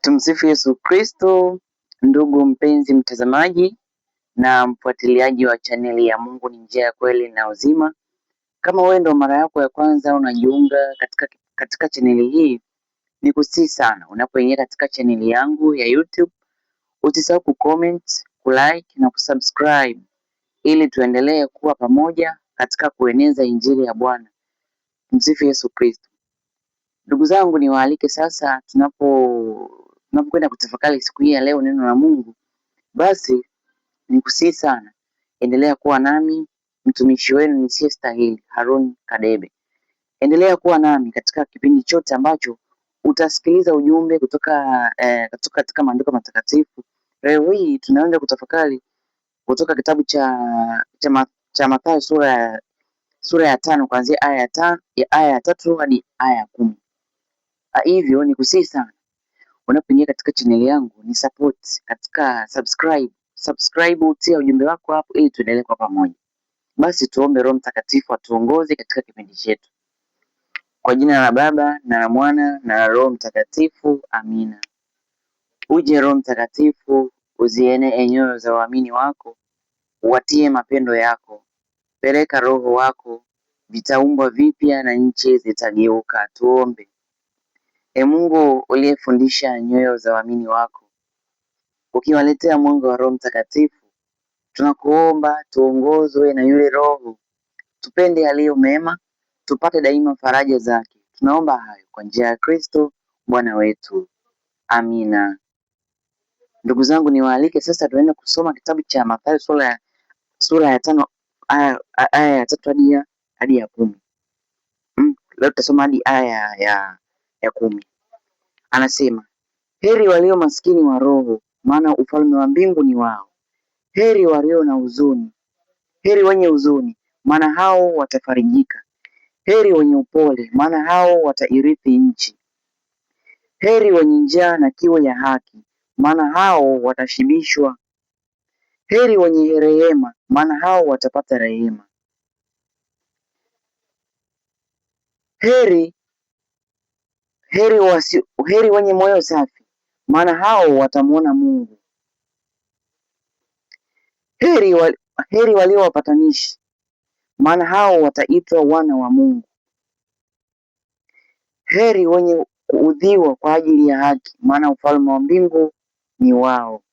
Tumsifu Yesu Kristo. Ndugu mpenzi mtazamaji na mfuatiliaji wa chaneli ya Mungu ni Njia ya Kweli na Uzima, kama wewe ndo mara yako ya kwanza unajiunga katika chaneli hii, ni kusihi sana unapoingia katika chaneli yangu ya YouTube usisahau kucomment, kulike na kusubscribe ili tuendelee kuwa pamoja katika kueneza injili ya Bwana. Tumsifu Yesu Kristo. Ndugu zangu, niwaalike sasa tunapokwenda kutafakari siku hii ya leo neno la Mungu, basi nikusihi sana endelea kuwa nami, mtumishi wenu nisiyestahili Harun Kadebe. Endelea kuwa nami katika kipindi chote ambacho utasikiliza ujumbe katika maandiko matakatifu. Leo hii tunaenda kutafakari kutoka kitabu cha Mathayo sura ya 5 kuanzia aya ya 3 hadi aya ya 10. Hivyo nikusihi sana unapoingia katika chaneli yangu ni support katika subscribe, utia ujumbe wako hapo ili tuendelee kwa pamoja. Basi tuombe Roho Mtakatifu atuongoze katika kipindi chetu. Kwa jina la Baba na la Mwana na la Roho Mtakatifu, amina. Uje Roho Mtakatifu, uzienee nyoyo za waamini wako, uwatie mapendo yako. Peleka Roho wako, vitaumbwa vipya na nchi zitageuka. Tuombe. Ee Mungu uliyefundisha nyoyo za waamini wako, ukiwaletea mwanga wa Roho Mtakatifu, tunakuomba tuongozwe na yule Roho, tupende yaliyo mema, tupate daima faraja zake. Tunaomba hayo kwa njia ya Kristo Bwana wetu, amina. Ndugu zangu, niwaalike sasa tuende kusoma kitabu cha Mathayo sura ya 5 aya ya 3 hadi ya 10. Leo tutasoma hadi aya ya 10. Anasema, heri walio maskini wa roho, maana ufalme wa mbingu ni wao. Heri walio na huzuni, heri wenye huzuni, maana hao watafarijika. Heri wenye upole, maana hao watairithi nchi. Heri wenye njaa na kiu ya haki, maana hao watashibishwa. Heri wenye rehema, maana hao watapata rehema. Heri wenye moyo safi, maana hao watamuona Mungu. Heri walio wapatanishi, maana hao wataitwa wana wa Mungu. Heri wenye kuudhiwa kwa ajili ya haki, maana ufalme wa mbingu ni wao.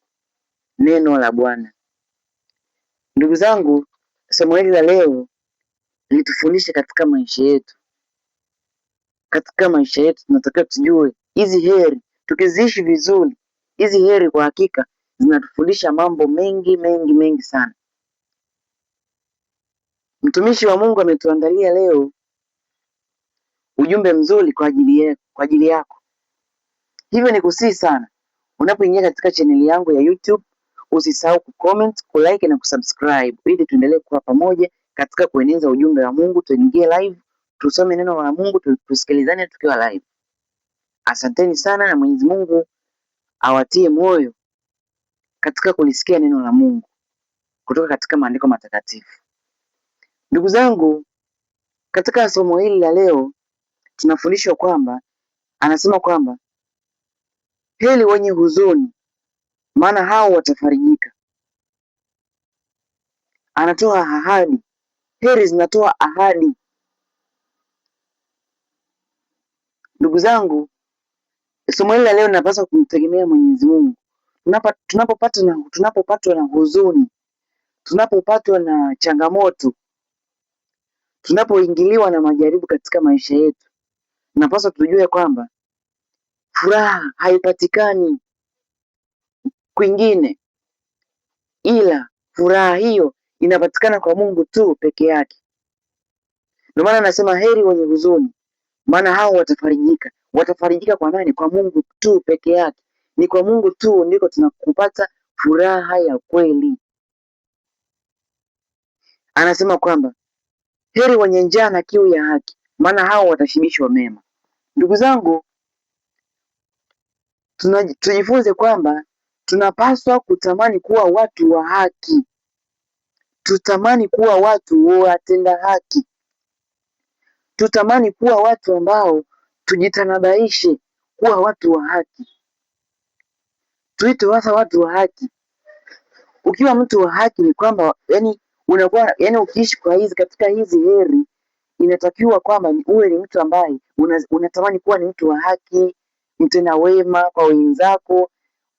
Neno la Bwana. Ndugu zangu, somo hili la leo litufundishe katika maisha yetu. Katika maisha yetu tunatakiwa tujue hizi heri, tukiziishi vizuri, hizi heri kwa hakika zinatufundisha mambo mengi sana. Mtumishi wa Mungu ametuandalia leo ujumbe mzuri kwa ajili yako. Hivyo ni kusihi sana unapoingia katika chaneli yangu ya YouTube usisahau kucomment, kulike na kusubscribe ili tuendelee kuwa pamoja katika kueneza ujumbe wa Mungu. Tuingie live, tusome neno la Mungu, tusikilizane tukiwa live. Asanteni sana na Mwenyezi Mungu awatie moyo katika kulisikia neno la Mungu kutoka katika maandiko matakatifu. Ndugu zangu, katika somo hili la leo tunafundishwa kwamba anasema kwamba heri wenye huzuni, maana hao watafarijika. Anatoa ahadi, heri zinatoa ahadi. Ndugu zangu, somo hili la leo linapaswa kumtegemea Mwenyezi Mungu. Tunapopatwa na huzuni, tunapopatwa na changamoto, tunapoingiliwa na majaribu katika maisha yetu, tunapaswa tujue kwamba furaha haipatikani kwingine, ila furaha hiyo inapatikana kwa Mungu tu peke yake. Ndio maana anasema heri wenye huzuni, maana hao watafarijika. Watafarijika kwa nani? Kwa Mungu tu peke yake. Ni kwa Mungu tu ndiko tunakupata furaha ya kweli. Anasema kwamba heri wenye njaa na kiu ya haki, maana hao watashibishwa mema. Ndugu zangu, tujifunze kwamba tunapaswa kutamani kuwa watu wa haki. Tutamani kuwa watu watenda haki. Tutamani kuwa watu ambao tujitanabaishe kuwa watu wa haki. tuitwe hasa watu wa haki. Ukiwa mtu wa haki ni kwamba yani unakuwa yani ukiishi kwa katika hizi heri inatakiwa kwamba uwe ni mtu ambaye unatamani kuwa ni mtu wa haki, mtenda wema kwa wenzako,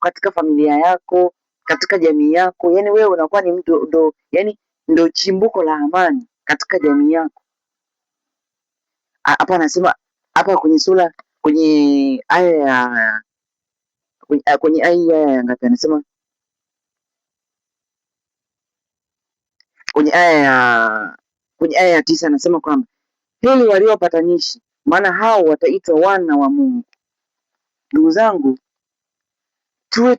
katika familia yako, katika jamii yako. Yani wewe unakuwa ni mtu ndo chimbuko la amani katika jamii yako. Hapa anasema hapa kwenye aya ya kwenye aya ya ngapi anasema kwenye aya ya 9 anasema kwamba heri walio wapatanishi, maana hao wataitwa wana wa Mungu. Ndugu zangu,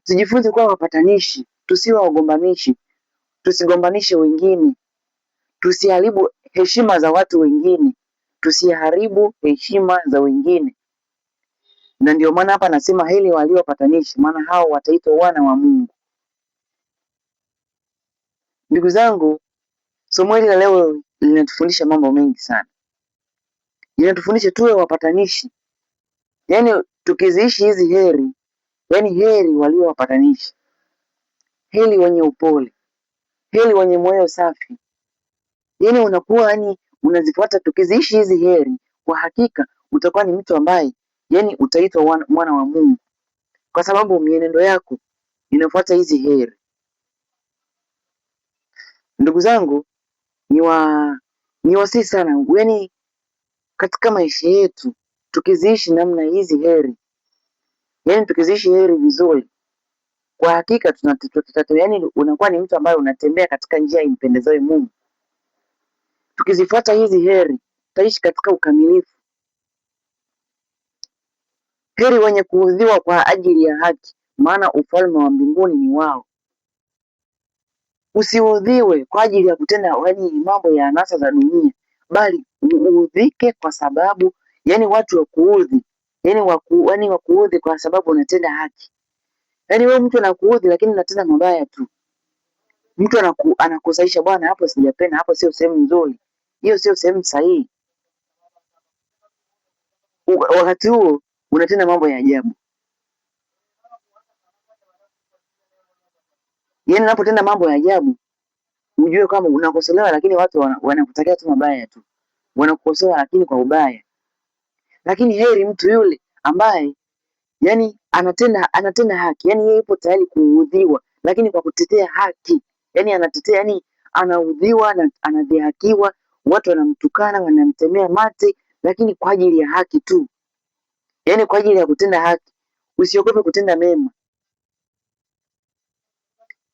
tujifunze kuwa wapatanishi, tusiwe wagombanishi, tusigombanishe wengine, tusiharibu heshima za watu wengine, tusiharibu heshima za wengine. Na ndio maana hapa anasema heri walio wapatanishi, maana hao wataitwa wana wa Mungu. Ndugu zangu, somo hili la leo linatufundisha mambo mengi sana. Linatufundisha tuwe wapatanishi, yaani tukiziishi hizi heri, yaani heri walio wapatanishi, heri wenye upole, heri wenye moyo safi. Yaani unakuwa unazifuata, tukiziishi hizi heri, kwa hakika utakuwa ni mtu ambaye utaitwa mwana wa Mungu, kwa sababu mienendo yako inafuata hizi heri. Ndugu zangu, niwasihi sana, yaani katika maisha yetu tukiziishi namna hizi heri, yaani tukiziishi heri vizuri, kwa hakika yaani unakuwa ni mtu ambaye unatembea katika njia impendezayo Mungu. Tukizifuata hizi heri, tutaishi katika ukamilifu. Heri wenye kuudhiwa kwa ajili ya haki, maana ufalme wa mbinguni ni wao. Usiudhiwe kwa ajili ya kutenda mambo ya anasa za dunia, bali uudhike kwa sababu watu wakuudhi, wakuudhi kwa sababu unatenda haki. Wewe mtu anakuudhi lakini unatenda mabaya tu. Mtu anakusaisha, bwana, hapo sijapenda, hapo sio sehemu nzuri, hiyo sio sehemu sahihi. Wakati huo unatenda mambo ya ajabu. Unapotenda mambo ya ajabu, ujue kwamba unakosolewa, lakini watu wanakutakia tu mabaya tu, wanakukosoa lakini kwa ubaya. Lakini heri mtu yule ambaye anatenda haki, yeye yupo tayari kuudhiwa, lakini kwa kutetea haki. Anatetea, anaudhiwa na anadhihakiwa, watu wanamtukana, wanamtemea mate, lakini kwa ajili ya haki tu, kwa ajili ya kutenda haki. Usiogope kutenda mema.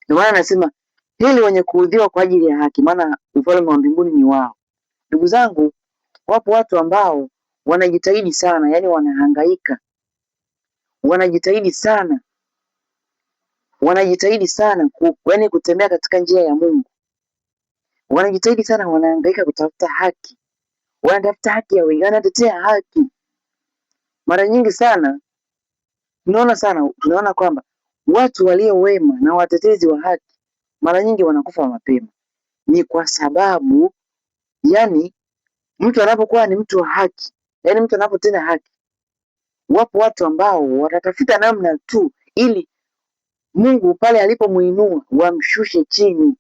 Ndio maana anasema heri wenye kuudhiwa kwa ajili ya haki, maana ufalme wa mbinguni ni wao. Ndugu zangu, wapo watu ambao wanajitahidi sana, wanahangaika, wanajitahidi sana kutembea katika njia ya Mungu. Wanajitahidi sana, wanahangaika kutafuta haki, wanatafuta haki ya wengine, wanatetea haki. Mara nyingi sana tunaona kwamba watu walio wema na watetezi wa haki mara nyingi wanakufa mapema. Ni kwa sababu mtu anapokuwa ni mtu wa haki, mtu anapotenda haki, wapo watu ambao watatafuta namna tu ili Mungu pale alipomuinua wamshushe chini.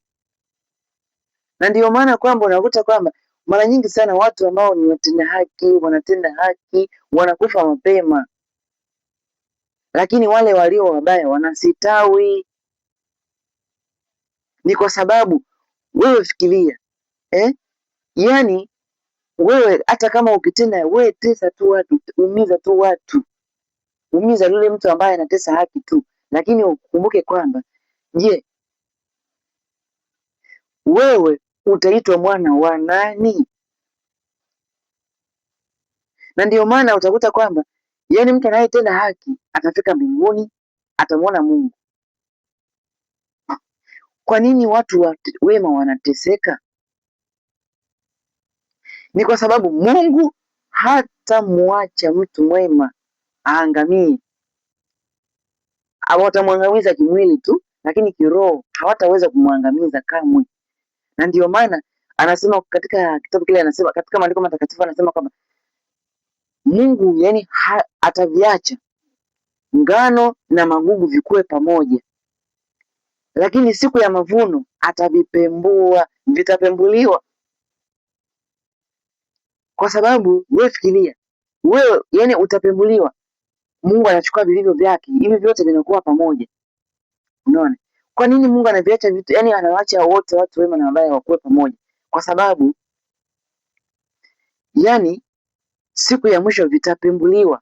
Na ndio maana kwamba unakuta kwamba mara nyingi sana watu ambao ni watenda haki, wanatenda haki, wanakufa mapema, lakini wale walio wabaya wanasitawi. Ni kwa sababu wewe fikiria, wewe hata kama ukitenda, wewe tesa tu watu, umiza tu watu, umiza yule mtu ambaye anatesa haki tu, lakini ukumbuke kwamba je, wewe utaitwa mwana wa nani? Na ndio maana utakuta kwamba mtu anayetenda haki atafika mbinguni, atamwona Mungu. Kwa nini watu wema wanateseka? Ni kwa sababu Mungu hatamwacha mtu mwema aangamie. Watamwangamiza kimwili tu, lakini kiroho hawataweza kumwangamiza kamwe. Na ndio maana anasema katika kitabu kile, anasema katika maandiko matakatifu, anasema kwamba Mungu ataviacha ngano na magugu vikue pamoja, lakini siku ya mavuno atavipembua, vitapembuliwa. Kwa sababu wewe fikiria, wewe yani utapembuliwa. Mungu anachukua vilivyo vyake, hivi vyote vinakuwa pamoja. Unaona? Kwa nini Mungu anaviacha vitu, yani anawaacha wote, watu wema na wabaya wakuwe pamoja? Kwa sababu yani siku ya mwisho vitapembuliwa.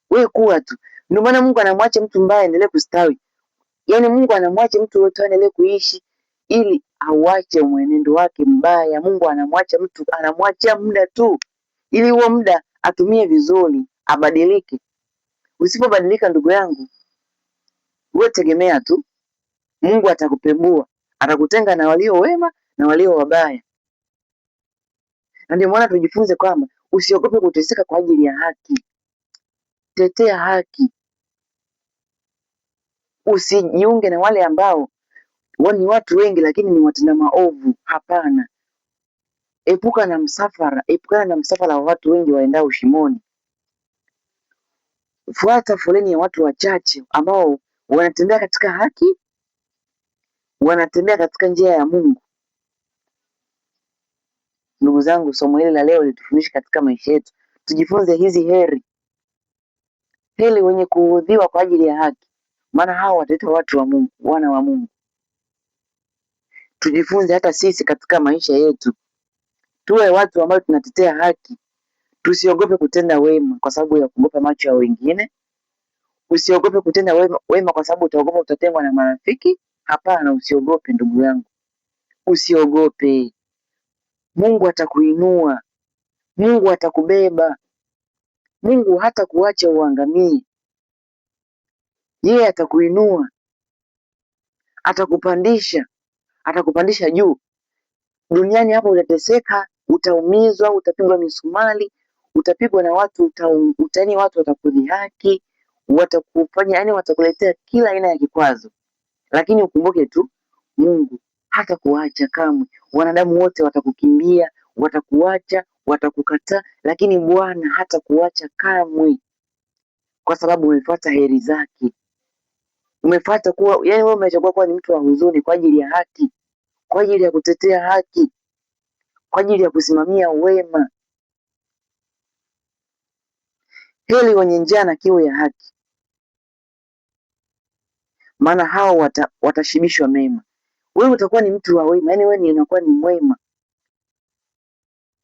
Wewe kuwa tu. Ndio maana Mungu anamwacha mtu mbaya aendelee kustawi. Yani Mungu anamwacha mtu yote aendelee kuishi ili auache mwenendo wake mbaya. Mungu anamwacha mtu, anamwachia muda tu ili huo muda atumie vizuri, abadilike. Usipobadilika ndugu yangu, wewe tegemea tu Mungu atakupembua, atakutenga na walio wema na walio wabaya. Na ndio maana tujifunze kwamba usiogope kuteseka kwa ajili ya haki. Tetea haki. Usijiunge na wale ambao ni watu wengi lakini ni watenda maovu. Hapana. Epukana na msafara wa watu wengi waendao shimoni. Fuata foleni ya watu wachache ambao wanatembea katika haki, wanatembea katika njia ya Mungu. Ndugu zangu, somo hili la leo litufundishe katika maisha yetu. Tujifunze hizi heri. Heri wenye kuudhiwa kwa ajili ya haki, maana hao wataitwa watu wa Mungu, wana wa Mungu. Tujifunze hata sisi katika maisha yetu, tuwe watu ambao tunatetea haki. Tusiogope kutenda wema kwa sababu ya kuogopa macho ya wengine. Usiogope kutenda wema kwa sababu utaogopa utatengwa na marafiki. Hapana, usiogope ndugu yangu, usiogope. Mungu atakuinua, Mungu atakubeba, Mungu hata kuacha uangamie. Yeye atakuinua, atakupandisha juu. Duniani hapa utateseka, utaumizwa, utapigwa misumari, utapigwa na watu, watu watakudhihaki, watakufanya, yani watakuletea kila aina ya kikwazo. Lakini ukumbuke tu Mungu hatakuacha kamwe. Wanadamu wote watakukimbia, watakuacha, watakukataa, lakini Bwana hatakuacha kamwe, kwa sababu umefuata heri zake. Umefuata kuwa, yani wewe umechagua kuwa ni mtu wa huzuni kwa ajili ya haki, kwa ajili ya kutetea haki, kwa ajili ya kusimamia wema. Heri wenye njaa na kiu ya haki, maana hao watashibishwa mema. Wewe utakuwa ni mtu wa wema, yani wewe unakuwa ni mwema,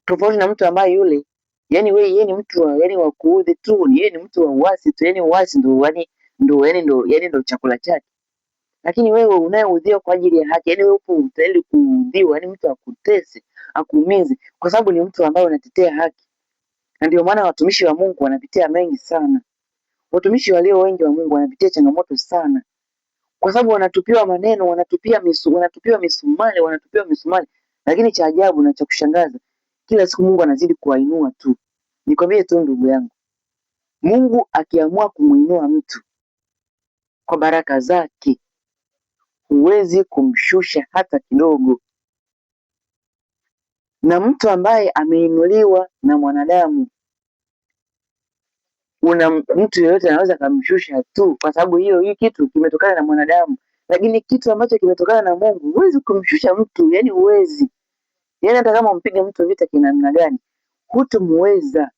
tofauti na mtu ambaye yule, yani wewe yeye ni mtu wa yani wa kuudhi tu, yeye ni mtu wa uasi tu, yani uasi ndo chakula chake. Lakini wewe unayeudhiwa kwa ajili ya haki, yani wewe upo utahili kuudhiwa, yani mtu akutese, akuumize kwa sababu ni mtu ambaye unatetea haki. Na ndio maana watumishi wa Mungu wanapitia mengi sana. Watumishi walio wengi wa Mungu wanapitia changamoto sana, kwa sababu wanatupiwa maneno, wanatupiwa misumari. Lakini cha ajabu na cha kushangaza, kila siku Mungu anazidi kuwainua tu. Nikwambie tu ndugu yangu, Mungu akiamua kumuinua mtu kwa baraka zake, huwezi kumshusha hata kidogo. Na mtu ambaye ameinuliwa na mwanadamu, mtu yeyote anaweza kumshusha tu, kwa sababu hii kitu kimetokana na mwanadamu. Lakini kitu ambacho kimetokana na Mungu, huwezi kumshusha mtu, yani huwezi. Yani hata kama umpige mtu vita kinamna gani, hutomweza.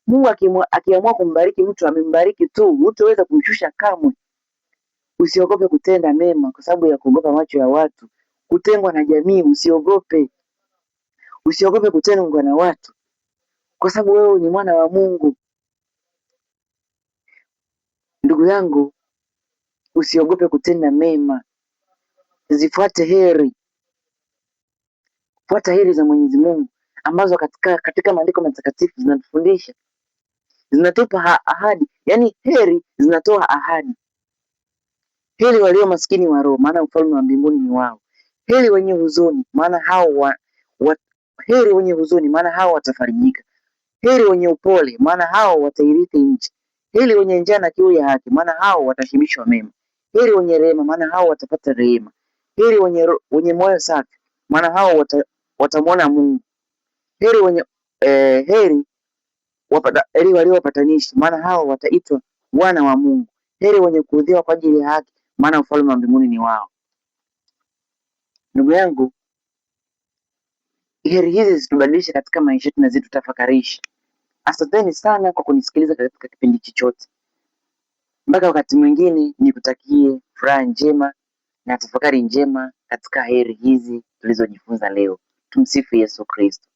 Mungu akiamua kumbariki mtu, amembariki tu, hutoweza kumshusha kamwe. Usiogope kutenda mema kwa sababu ya kuogopa macho ya watu, kutengwa na jamii. Usiogope kutengwa na watu kwa sababu wewe ni mwana wa Mungu. Ndugu yangu, usiogope kutenda mema, zifuate heri. Fuata heri za Mwenyezi Mungu ambazo katika maandiko matakatifu zinatufundisha, zinatupa ahadi. Yani heri zinatoa ahadi. Heri walio maskini wa roho, maana ufalme wa mbinguni ni wao. Heri wenye huzuni, maana hao watafarijika. Heri wenye upole, maana hao watairithi nchi. Heri wenye njaa na kiu ya haki, maana hao watashibishwa mema. Heri wenye rehema, maana hao watapata rehema. Heri wenye moyo safi, maana hao watamwona Mungu. Heri heri walio wapatanishi, maana hao wataitwa wana wa Mungu. Heri wenye kuudhiwa kwa ajili ya haki, maana ufalme wa mbinguni ni wao. Ndugu yangu, heri hizi zitubadilishe katika maisha yetu na zitutafakarishe. Asanteni sana kwa kunisikiliza katika kipindi chochote. Mpaka wakati mwingine, nikutakie furaha njema na tafakari njema katika heri hizi tulizojifunza leo. Tumsifu Yesu Kristo.